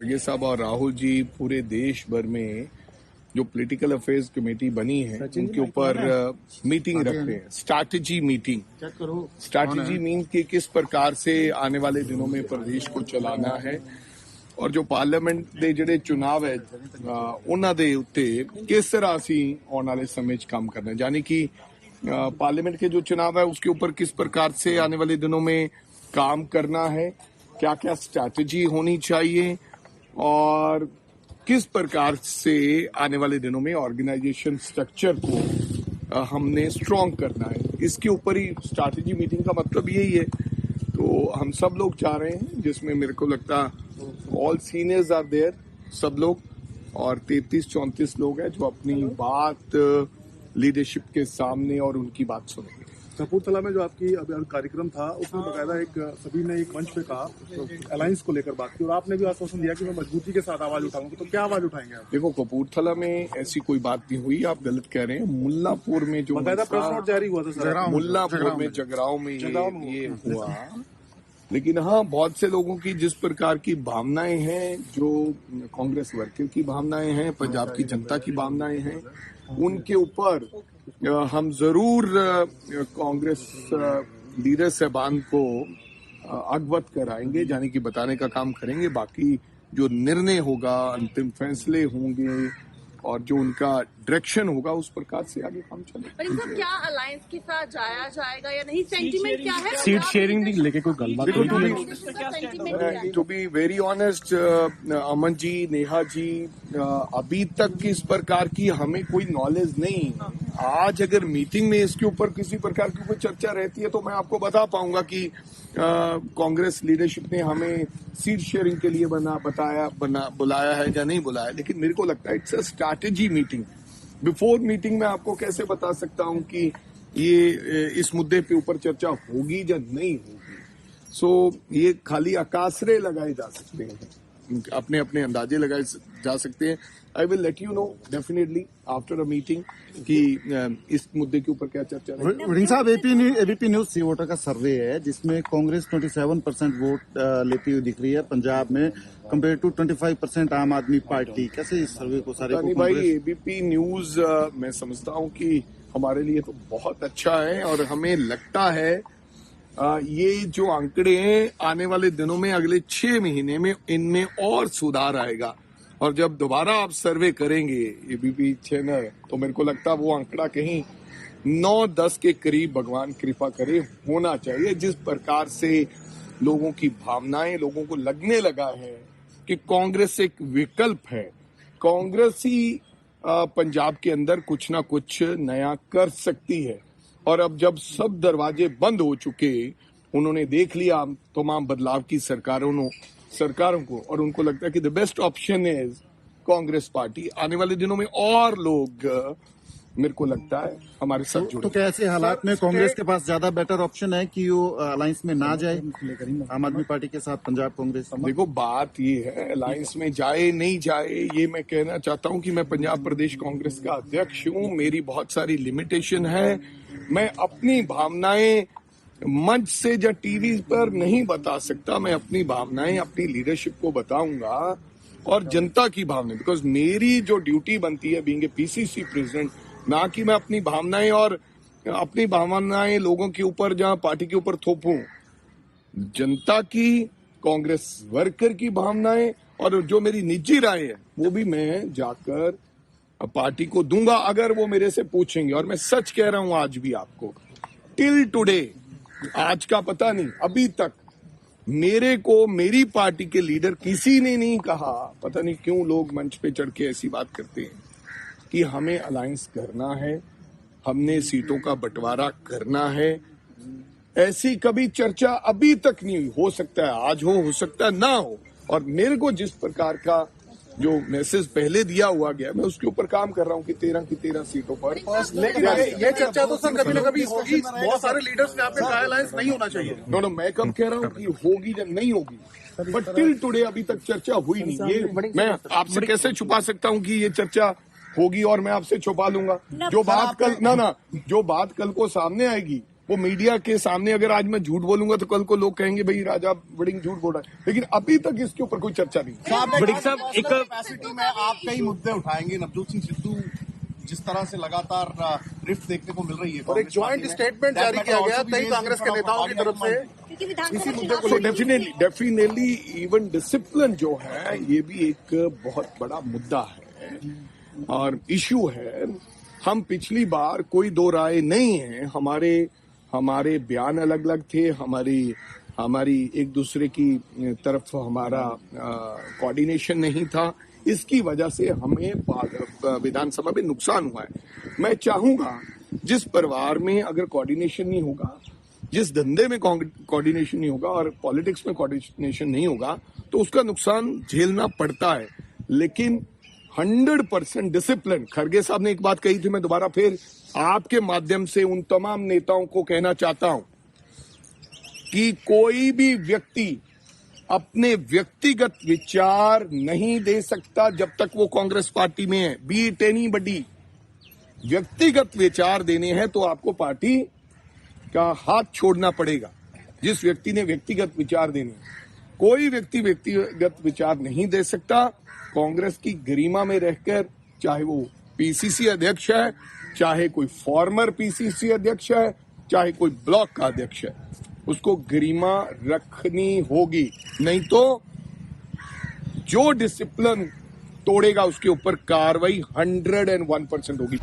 खड़गे साहब और राहुल जी पूरे देश भर में जो पॉलिटिकल अफेयर्स कमेटी बनी है उनके ऊपर मीटिंग रखते हैं। स्ट्रैटेजी मीटिंग, स्ट्रैटेजी मीन कि किस प्रकार से आने वाले दिनों में प्रदेश को चलाना है और जो पार्लियामेंट ਦੇ ਜਿਹੜੇ ਚੁਣਾਵ ਹੈ ਉਹਨਾਂ ਦੇ ਉੱਤੇ किस तरह ਅਸੀਂ आने वाले समय च काम करना है, यानी कि पार्लियामेंट के जो चुनाव है उसके ऊपर किस प्रकार से आने वाले दिनों में काम करना है, क्या क्या स्ट्रैटेजी होनी चाहिए और किस प्रकार से आने वाले दिनों में ऑर्गेनाइजेशन स्ट्रक्चर को हमने स्ट्रॉन्ग करना है। इसके ऊपर ही स्ट्रैटेजी मीटिंग का मतलब यही है। तो हम सब लोग चाह रहे हैं, जिसमें मेरे को लगता ऑल सीनियर्स आर देयर, सब लोग, और 33-34 लोग हैं जो अपनी बात लीडरशिप के सामने और उनकी बात सुनेंगे। कपूरथला में जो आपकी अभी कार्यक्रम था उसमें बकायदा एक सभी ने एक मंच पे कहा तो अलायंस को लेकर बात की और आपने भी आश्वासन दिया कि मैं मजबूती के साथ आवाज उठाऊंगा। तो क्या आवाज उठाएंगे आप? देखो, कपूरथला में ऐसी कोई बात नहीं हुई, आप गलत कह रहे हैं। मुल्लापुर में जो बकायदा प्रेस नोट जारी हुआ था, मुल्लापुर में जगराव में ये हुआ। लेकिन हाँ, बहुत से लोगों की जिस प्रकार की भावनाएं हैं, जो कांग्रेस वर्कर की भावनाएं हैं, पंजाब की जनता की भावनाएं हैं, उनके ऊपर हम जरूर कांग्रेस लीडर साहबान को अवगत कराएंगे, यानी कि बताने का काम करेंगे। बाकी जो निर्णय होगा, अंतिम फैसले होंगे और जो उनका डायरेक्शन होगा उस प्रकार से आगे काम चलेगा। क्या अलायंस के साथ जाया जाएगा या नहीं? सेंटीमेंट क्या है? सीट शेयरिंग लेके कोई गलबात? To be very honest, Aman ji, Neha ji, अभी तक इस प्रकार की हमें कोई नॉलेज नहीं। आज अगर मीटिंग में इसके ऊपर किसी प्रकार की कोई चर्चा रहती है तो मैं आपको बता पाऊंगा कि कांग्रेस लीडरशिप ने हमें सीट शेयरिंग के लिए बुलाया है या नहीं बुलाया। लेकिन मेरे को लगता है it's a strategy meeting. Before meeting में आपको कैसे बता सकता हूं कि ये इस मुद्दे पे ऊपर चर्चा होगी या नहीं होगी। सो ये खाली आकाशरे लगाए जा सकते हैं, अपने अपने अंदाजे लगाए जा सकते हैं। I will let you know definitely after a meeting कि इस मुद्दे के ऊपर क्या चर्चा है। वरिंग साहब, एबीपी न्यूज सी वोटर का सर्वे है जिसमें कांग्रेस 27% वोट लेती हुई दिख रही है पंजाब में, कंपेयर टू 25% आम आदमी पार्टी। कैसे इस सर्वे को सारे को भाई, एबीपी न्यूज मैं समझता हूं कि हमारे लिए तो बहुत अच्छा है और हमें लगता है ये जो आंकड़े हैं आने वाले दिनों में, अगले 6 महीने में इनमें और सुधार आएगा। और जब दोबारा आप सर्वे करेंगे एबीपी चैनल, तो मेरे को लगता है वो आंकड़ा कहीं 9-10 के करीब, भगवान कृपा करे, होना चाहिए। जिस प्रकार से लोगों की भावनाएं, लोगों को लगने लगा है कि कांग्रेस एक विकल्प है, कांग्रेस ही पंजाब के अंदर कुछ ना कुछ नया कर सकती है। और अब जब सब दरवाजे बंद हो चुके, उन्होंने देख लिया तमाम बदलाव की सरकारों को, और उनको लगता है कि the best option is Congress party. आने वाले दिनों में और लोग, मेरे को लगता है, हमारे साथ जुड़े। तो क्या ऐसे हालात में कांग्रेस के पास ज्यादा बेटर ऑप्शन है कि वो अलायंस में ना जाए आम आदमी पार्टी के साथ पंजाब कांग्रेस? देखो, बात ये है, अलायंस में जाए नहीं जाए, ये मैं कहना चाहता हूं कि मैं पंजाब प्रदेश कांग्रेस का अध्यक्ष हूं, मेरी बहुत सारी लिमिटेशन है। मैं अपनी भावनाएं मंच से या टीवी पर नहीं बता सकता। मैं अपनी भावनाएं अपनी लीडरशिप को बताऊंगा और जनता की भावनाएं, बिकॉज मेरी जो ड्यूटी बनती है बीइंग ए पीसीसी प्रेसिडेंट, ना कि मैं अपनी भावनाएं लोगों के ऊपर, जहां पार्टी के ऊपर थोपूं। जनता की, कांग्रेस वर्कर की भावनाएं और जो मेरी निजी राय है वो भी मैं जाकर पार्टी को दूंगा, अगर वो मेरे से पूछेंगे। और मैं सच कह रहा हूं आज भी आपको, टिल टुडे, आज का पता नहीं, अभी तक मेरे को मेरी पार्टी के लीडर किसी ने नहीं कहा, पता नहीं क्यों लोग मंच पे चढ़ के ऐसी बात करते हैं, कि हमें अलायंस करना है, हमने सीटों का बंटवारा करना है। ऐसी कभी चर्चा अभी तक नहीं हुई। हो सकता है आज हो सकता है ना हो। और मेरे को जिस प्रकार का जो मैसेज पहले दिया हुआ गया, मैं उसके ऊपर काम कर रहा हूं कि 13 की 13 सीटों पर। लेकिन ये चर्चा तो सर कभी न कभी होगी। बहुत सारे लीडर्स ने आपने कहा अलायंस नहीं होना चाहिए। नो, मैं कब कह रहा हूं कि होगी या नहीं होगी, बट टिल टुडे अभी तक चर्चा हुई नहीं। ये मैं आपसे कैसे छुपा सकता हूं कि ये चर्चा होगी और मैं आपसे छुपा लूंगा? जो बात कल को सामने आएगी वो मीडिया के सामने अगर आज मैं झूठ बोलूंगा तो कल को लोग कहेंगे भाई राजा वड़िंग झूठ बोल रहा है, लेकिन अभी तक इसके ऊपर कोई चर्चा नहीं। वड़िंग साहब एक कैपेसिटी में आप कई मुद्दे उठाएंगे। नवजोत सिंह सिद्धू जिस तरह से लगातार रिफ्ट देखने को मिल रही है और एक ज्वाइंट स्टेटमेंट जारी किया गया कई कांग्रेस के नेताओं की तरफ से क्योंकि विधानसभा इसी मुद्दे चुनाव को तो डेफिनेटली इवन डिसिप्लिन जो है ये भी एक बहुत बड़ा मुद्दा है और इश्यू है। हम पिछली बार कोई दो राय नहीं है, हमारे बयान अलग अलग थे, हमारी एक दूसरे की तरफ हमारा कोऑर्डिनेशन नहीं था, इसकी वजह से हमें विधानसभा में नुकसान हुआ है। मैं चाहूंगा जिस परिवार में अगर कोऑर्डिनेशन नहीं होगा, जिस धंधे में कोऑर्डिनेशन नहीं होगा और पॉलिटिक्स में कोऑर्डिनेशन नहीं होगा तो उसका नुकसान झेलना पड़ता है, लेकिन 100% डिसिप्लिन। खड़गे साहब ने एक बात कही थी, मैं दोबारा फिर आपके माध्यम से उन तमाम नेताओं को कहना चाहता हूं कि कोई भी व्यक्ति अपने व्यक्तिगत विचार नहीं दे सकता जब तक वो कांग्रेस पार्टी में है, बी इट एनीबॉडी। व्यक्तिगत विचार देने हैं तो आपको पार्टी का हाथ छोड़ना पड़ेगा। जिस व्यक्ति ने व्यक्तिगत विचार देने, कोई व्यक्ति व्यक्तिगत विचार नहीं दे सकता। कांग्रेस की गरिमा में रहकर, चाहे वो पीसीसी अध्यक्ष है, चाहे कोई फॉर्मर पीसीसी अध्यक्ष है, चाहे कोई ब्लॉक का अध्यक्ष है, उसको गरिमा रखनी होगी, नहीं तो जो डिसिप्लिन तोड़ेगा उसके ऊपर कार्रवाई 101% होगी।